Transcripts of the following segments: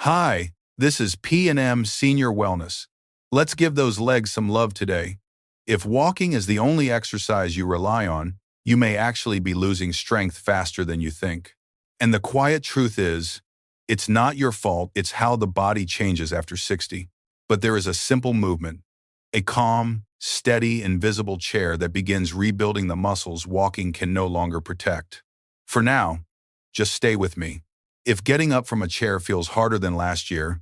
Hi, this is P&M Senior Wellness. Let's give those legs some love today. If walking is the only exercise you rely on, you may actually be losing strength faster than you think. And the quiet truth is, it's not your fault, it's how the body changes after 60. But there is a simple movement, a calm, steady, invisible chair that begins rebuilding the muscles walking can no longer protect. For now, just stay with me. If getting up from a chair feels harder than last year,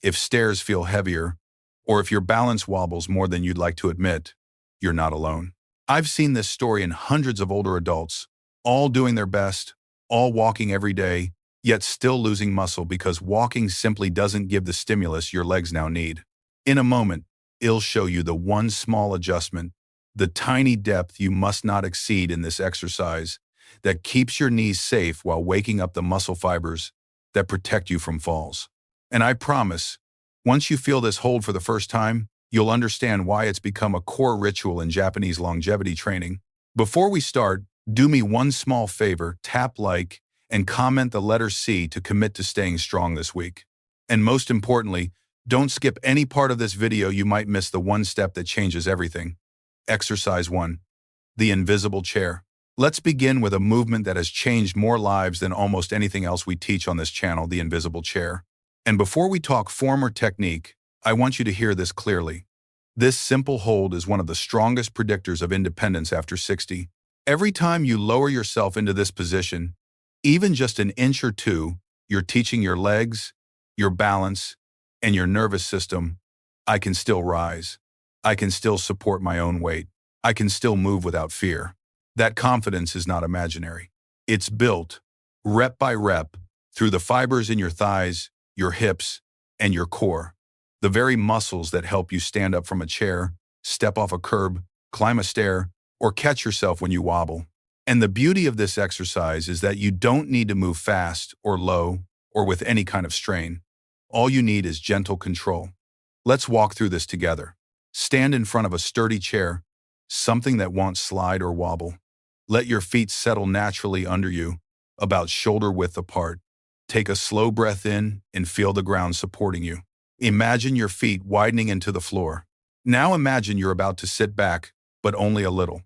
if stairs feel heavier, or if your balance wobbles more than you'd like to admit, you're not alone. I've seen this story in hundreds of older adults, all doing their best, all walking every day, yet still losing muscle because walking simply doesn't give the stimulus your legs now need. In a moment, it'll show you the one small adjustment, the tiny depth you must not exceed in this exercise that keeps your knees safe while waking up the muscle fibers that protect you from falls. And I promise, once you feel this hold for the first time, you'll understand why it's become a core ritual in Japanese longevity training. Before we start, do me one small favor, tap like and comment the letter C to commit to staying strong this week. And most importantly, don't skip any part of this video. You might miss the one step that changes everything. Exercise 1. The invisible chair. Let's begin with a movement that has changed more lives than almost anything else we teach on this channel, the invisible chair. And before we talk form or technique, I want you to hear this clearly. This simple hold is one of the strongest predictors of independence after 60. Every time you lower yourself into this position, even just an inch or two, you're teaching your legs, your balance, and your nervous system, I can still rise. I can still support my own weight. I can still move without fear. That confidence is not imaginary. It's built, rep by rep, through the fibers in your thighs, your hips, and your core. The very muscles that help you stand up from a chair, step off a curb, climb a stair, or catch yourself when you wobble. And the beauty of this exercise is that you don't need to move fast or low or with any kind of strain. All you need is gentle control. Let's walk through this together. Stand in front of a sturdy chair, something that won't slide or wobble. Let your feet settle naturally under you, about shoulder width apart. Take a slow breath in and feel the ground supporting you. Imagine your feet widening into the floor. Now imagine you're about to sit back, but only a little.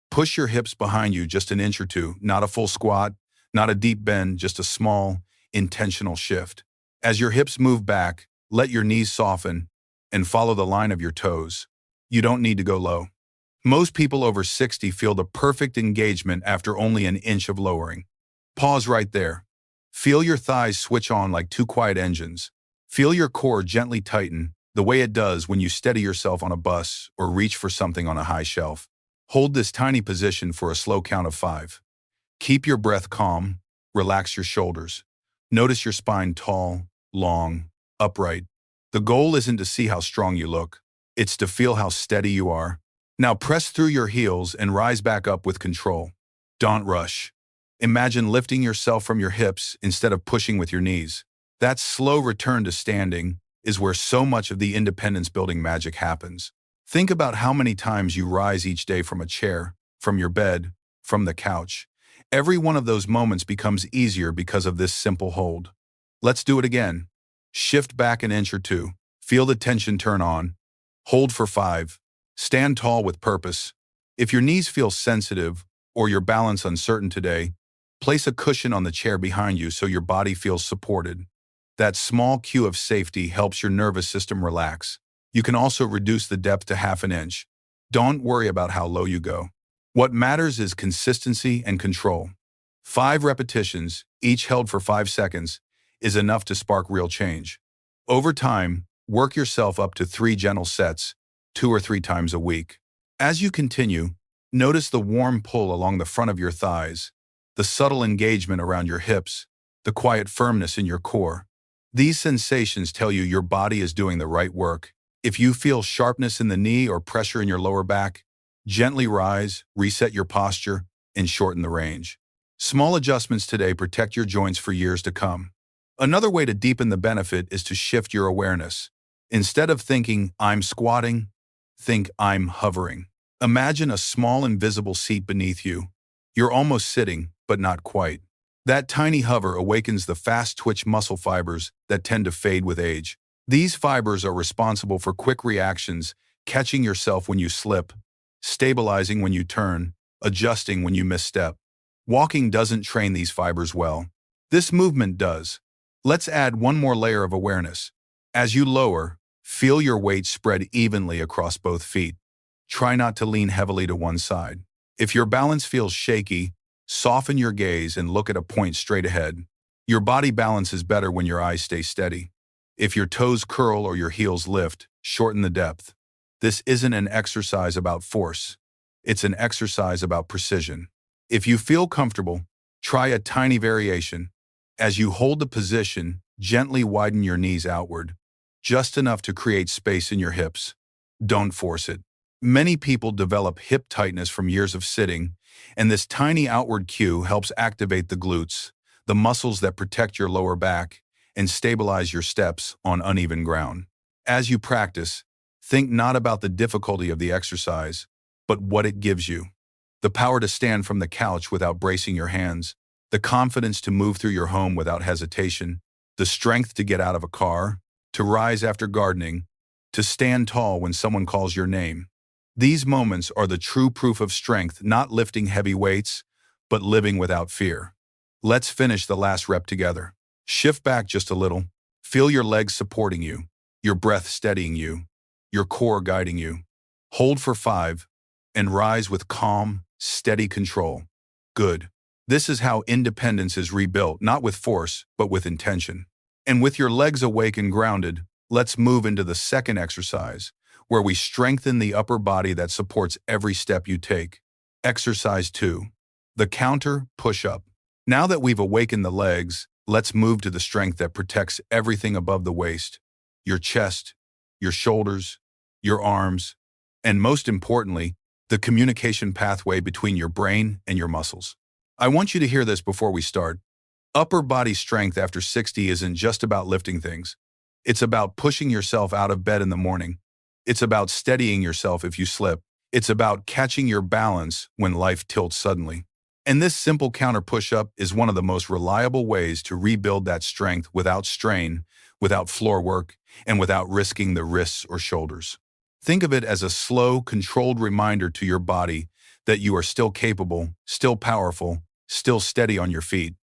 Push your hips behind you just an inch or two, not a full squat, not a deep bend, just a small, intentional shift. As your hips move back, let your knees soften and follow the line of your toes. You don't need to go low. Most people over 60 feel the perfect engagement after only an inch of lowering. Pause right there. Feel your thighs switch on like two quiet engines. Feel your core gently tighten, the way it does when you steady yourself on a bus or reach for something on a high shelf. Hold this tiny position for a slow count of 5. Keep your breath calm, relax your shoulders. Notice your spine tall, long, upright. The goal isn't to see how strong you look. It's to feel how steady you are. Now press through your heels and rise back up with control. Don't rush. Imagine lifting yourself from your hips instead of pushing with your knees. That slow return to standing is where so much of the independence-building magic happens. Think about how many times you rise each day from a chair, from your bed, from the couch. Every one of those moments becomes easier because of this simple hold. Let's do it again. Shift back an inch or two. Feel the tension turn on. Hold for 5. Stand tall with purpose. If your knees feel sensitive or your balance uncertain today, place a cushion on the chair behind you so your body feels supported. That small cue of safety helps your nervous system relax. You can also reduce the depth to half an inch. Don't worry about how low you go. What matters is consistency and control. 5 repetitions, each held for 5 seconds, is enough to spark real change. Over time, work yourself up to 3 gentle sets, 2 or 3 times a week. As you continue, notice the warm pull along the front of your thighs, the subtle engagement around your hips, the quiet firmness in your core. These sensations tell you your body is doing the right work. If you feel sharpness in the knee or pressure in your lower back, gently rise, reset your posture, and shorten the range. Small adjustments today protect your joints for years to come. Another way to deepen the benefit is to shift your awareness. Instead of thinking, I'm squatting, think I'm hovering. Imagine a small invisible seat beneath you. You're almost sitting, but not quite. That tiny hover awakens the fast-twitch muscle fibers that tend to fade with age. These fibers are responsible for quick reactions, catching yourself when you slip, stabilizing when you turn, adjusting when you misstep. Walking doesn't train these fibers well. This movement does. Let's add one more layer of awareness. As you lower, feel your weight spread evenly across both feet. Try not to lean heavily to one side. If your balance feels shaky, soften your gaze and look at a point straight ahead. Your body balance is better when your eyes stay steady. If your toes curl or your heels lift, shorten the depth. This isn't an exercise about force. It's an exercise about precision. If you feel comfortable, try a tiny variation. As you hold the position, gently widen your knees outward, just enough to create space in your hips. Don't force it. Many people develop hip tightness from years of sitting, and this tiny outward cue helps activate the glutes, the muscles that protect your lower back and stabilize your steps on uneven ground. As you practice, think not about the difficulty of the exercise, but what it gives you. The power to stand from the couch without bracing your hands, the confidence to move through your home without hesitation, the strength to get out of a car, to rise after gardening, to stand tall when someone calls your name. These moments are the true proof of strength, not lifting heavy weights, but living without fear. Let's finish the last rep together. Shift back just a little. Feel your legs supporting you, your breath steadying you, your core guiding you. Hold for 5, and rise with calm, steady control. Good. This is how independence is rebuilt, not with force, but with intention. And with your legs awake and grounded, let's move into the second exercise, where we strengthen the upper body that supports every step you take. Exercise 2. The counter push-up. Now that we've awakened the legs, let's move to the strength that protects everything above the waist. Your chest, your shoulders, your arms, and most importantly, the communication pathway between your brain and your muscles. I want you to hear this before we start. Upper body strength after 60 isn't just about lifting things. It's about pushing yourself out of bed in the morning. It's about steadying yourself if you slip. It's about catching your balance when life tilts suddenly. And this simple counter push-up is one of the most reliable ways to rebuild that strength without strain, without floor work, and without risking the wrists or shoulders. Think of it as a slow, controlled reminder to your body that you are still capable, still powerful, still steady on your feet.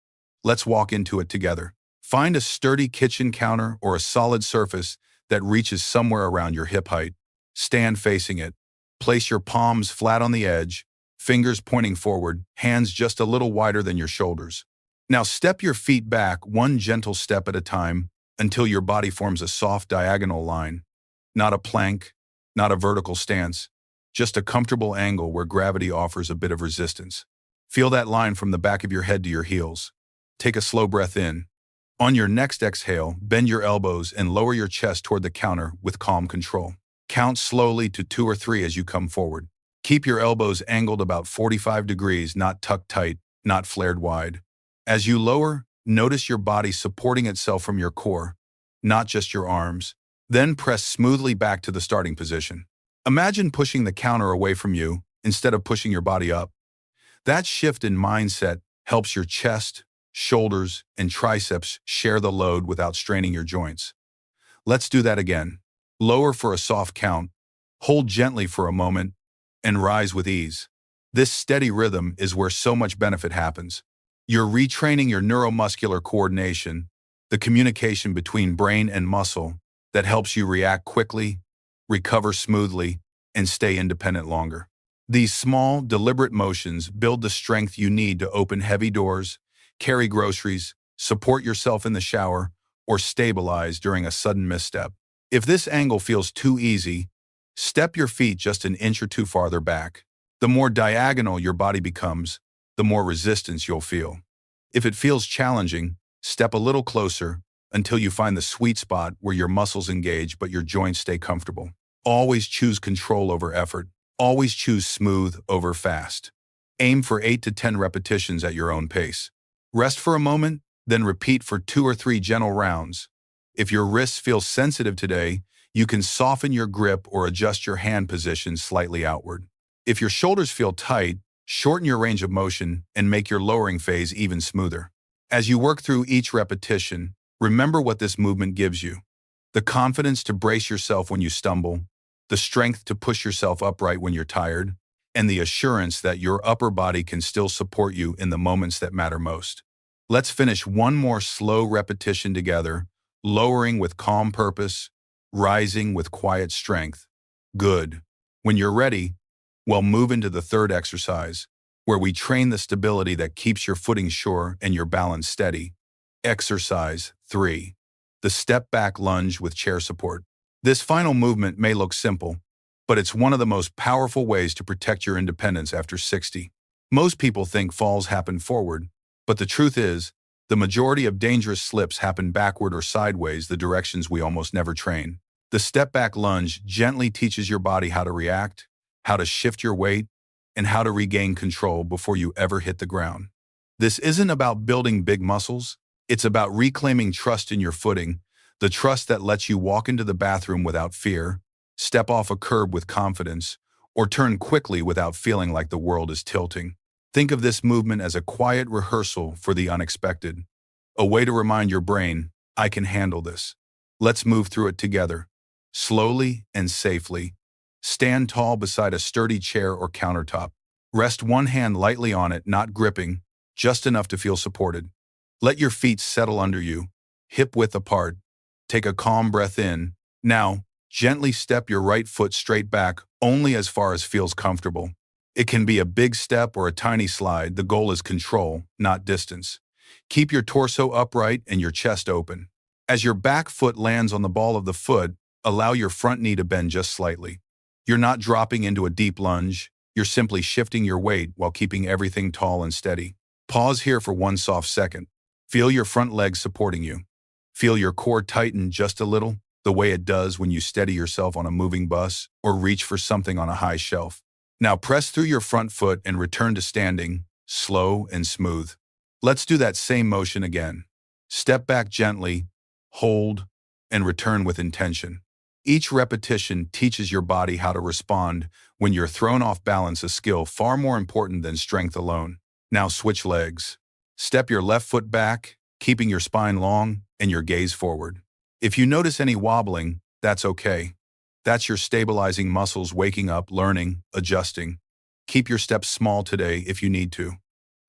Let's walk into it together. Find a sturdy kitchen counter or a solid surface that reaches somewhere around your hip height. Stand facing it. Place your palms flat on the edge, fingers pointing forward, hands just a little wider than your shoulders. Now step your feet back one gentle step at a time until your body forms a soft diagonal line. Not a plank, not a vertical stance, just a comfortable angle where gravity offers a bit of resistance. Feel that line from the back of your head to your heels. Take a slow breath in. On your next exhale, bend your elbows and lower your chest toward the counter with calm control. Count slowly to 2 or 3 as you come forward. Keep your elbows angled about 45 degrees, not tucked tight, not flared wide. As you lower, notice your body supporting itself from your core, not just your arms. Then press smoothly back to the starting position. Imagine pushing the counter away from you instead of pushing your body up. That shift in mindset helps your chest, shoulders, and triceps share the load without straining your joints. Let's do that again. Lower for a soft count, hold gently for a moment, and rise with ease. This steady rhythm is where so much benefit happens. You're retraining your neuromuscular coordination, the communication between brain and muscle that helps you react quickly, recover smoothly, and stay independent longer. These small, deliberate motions build the strength you need to open heavy doors, carry groceries, support yourself in the shower, or stabilize during a sudden misstep. If this angle feels too easy, step your feet just an inch or 2 farther back. The more diagonal your body becomes, the more resistance you'll feel. If it feels challenging, step a little closer until you find the sweet spot where your muscles engage but your joints stay comfortable. Always choose control over effort. Always choose smooth over fast. Aim for 8 to 10 repetitions at your own pace. Rest for a moment, then repeat for 2 or 3 gentle rounds. If your wrists feel sensitive today, you can soften your grip or adjust your hand position slightly outward. If your shoulders feel tight, shorten your range of motion and make your lowering phase even smoother. As you work through each repetition, remember what this movement gives you: the confidence to brace yourself when you stumble, the strength to push yourself upright when you're tired, and the assurance that your upper body can still support you in the moments that matter most. Let's finish one more slow repetition together, lowering with calm purpose, rising with quiet strength. Good. When you're ready, we'll move into the third exercise, where we train the stability that keeps your footing sure and your balance steady. Exercise 3. The step back lunge with chair support. This final movement may look simple, but it's one of the most powerful ways to protect your independence after 60. Most people think falls happen forward, but the truth is, the majority of dangerous slips happen backward or sideways, the directions we almost never train. The step back lunge gently teaches your body how to react, how to shift your weight, and how to regain control before you ever hit the ground. This isn't about building big muscles, it's about reclaiming trust in your footing, the trust that lets you walk into the bathroom without fear, step off a curb with confidence, or turn quickly without feeling like the world is tilting. Think of this movement as a quiet rehearsal for the unexpected, a way to remind your brain, I can handle this. Let's move through it together, slowly and safely. Stand tall beside a sturdy chair or countertop. Rest one hand lightly on it, not gripping, just enough to feel supported. Let your feet settle under you, hip width apart. Take a calm breath in. Now, gently step your right foot straight back, only as far as feels comfortable. It can be a big step or a tiny slide. The goal is control, not distance. Keep your torso upright and your chest open. As your back foot lands on the ball of the foot, allow your front knee to bend just slightly. You're not dropping into a deep lunge. You're simply shifting your weight while keeping everything tall and steady. Pause here for one soft second. Feel your front legs supporting you. Feel your core tighten just a little, the way it does when you steady yourself on a moving bus or reach for something on a high shelf. Now press through your front foot and return to standing, slow and smooth. Let's do that same motion again. Step back gently, hold, and return with intention. Each repetition teaches your body how to respond when you're thrown off balance, a skill far more important than strength alone. Now switch legs. Step your left foot back, keeping your spine long and your gaze forward. If you notice any wobbling, that's okay. That's your stabilizing muscles waking up, learning, adjusting. Keep your steps small today if you need to.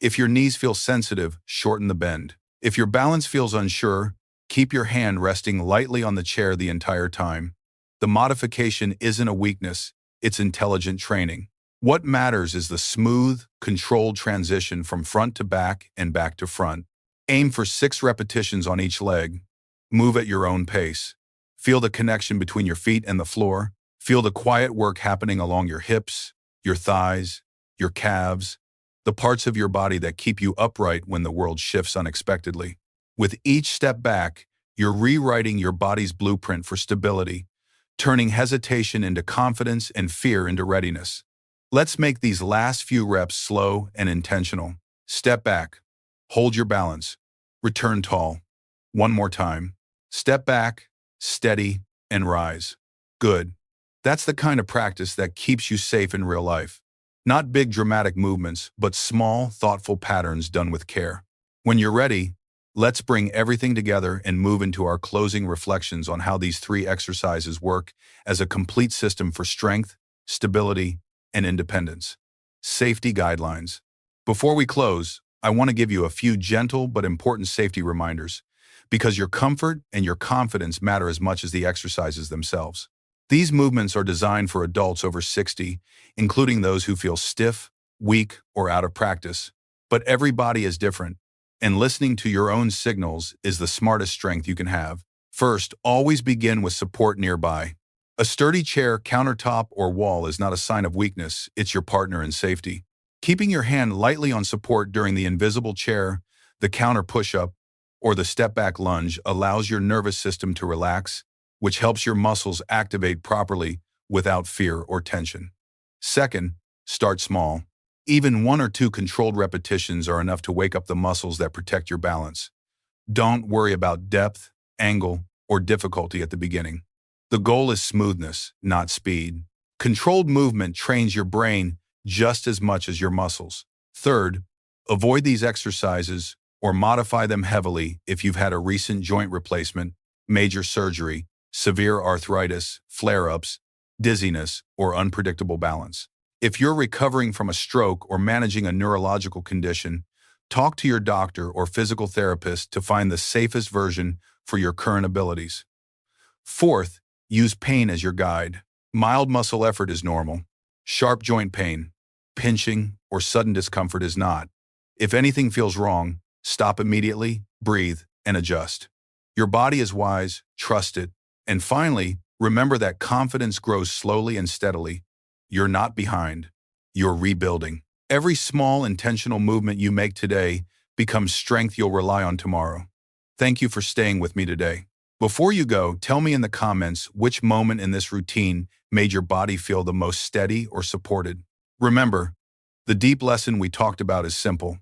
If your knees feel sensitive, shorten the bend. If your balance feels unsure, keep your hand resting lightly on the chair the entire time. The modification isn't a weakness, it's intelligent training. What matters is the smooth, controlled transition from front to back and back to front. Aim for 6 repetitions on each leg. Move at your own pace. Feel the connection between your feet and the floor. Feel the quiet work happening along your hips, your thighs, your calves, the parts of your body that keep you upright when the world shifts unexpectedly. With each step back, you're rewriting your body's blueprint for stability, turning hesitation into confidence and fear into readiness. Let's make these last few reps slow and intentional. Step back. Hold your balance. Return tall. One more time. Step back, steady, and rise. Good. That's the kind of practice that keeps you safe in real life. Not big dramatic movements, but small, thoughtful patterns done with care. When you're ready, let's bring everything together and move into our closing reflections on how these 3 exercises work as a complete system for strength, stability, and independence. Safety guidelines. Before we close, I want to give you a few gentle but important safety reminders, because your comfort and your confidence matter as much as the exercises themselves. These movements are designed for adults over 60, including those who feel stiff, weak, or out of practice. But every body is different, and listening to your own signals is the smartest strength you can have. First, always begin with support nearby. A sturdy chair, countertop, or wall is not a sign of weakness, it's your partner in safety. Keeping your hand lightly on support during the invisible chair, the counter push-up, or the step-back lunge allows your nervous system to relax, which helps your muscles activate properly without fear or tension. Second, start small. Even 1 or 2 controlled repetitions are enough to wake up the muscles that protect your balance. Don't worry about depth, angle, or difficulty at the beginning. The goal is smoothness, not speed. Controlled movement trains your brain just as much as your muscles. Third, avoid these exercises or modify them heavily if you've had a recent joint replacement, major surgery, severe arthritis, flare-ups, dizziness, or unpredictable balance. If you're recovering from a stroke or managing a neurological condition, talk to your doctor or physical therapist to find the safest version for your current abilities. Fourth, use pain as your guide. Mild muscle effort is normal. Sharp joint pain, pinching, or sudden discomfort is not. If anything feels wrong, stop immediately, breathe, and adjust. Your body is wise, trust it. And finally, remember that confidence grows slowly and steadily. You're not behind. You're rebuilding. Every small, intentional movement you make today becomes strength you'll rely on tomorrow. Thank you for staying with me today. Before you go, tell me in the comments which moment in this routine made your body feel the most steady or supported. Remember, the deep lesson we talked about is simple.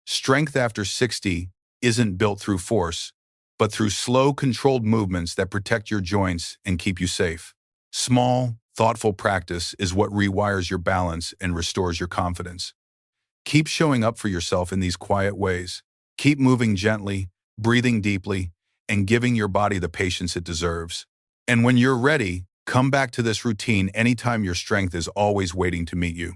Strength after 60 isn't built through force, but through slow, controlled movements that protect your joints and keep you safe. Small, thoughtful practice is what rewires your balance and restores your confidence. Keep showing up for yourself in these quiet ways. Keep moving gently, breathing deeply, and giving your body the patience it deserves. And when you're ready, come back to this routine anytime your strength is always waiting to meet you.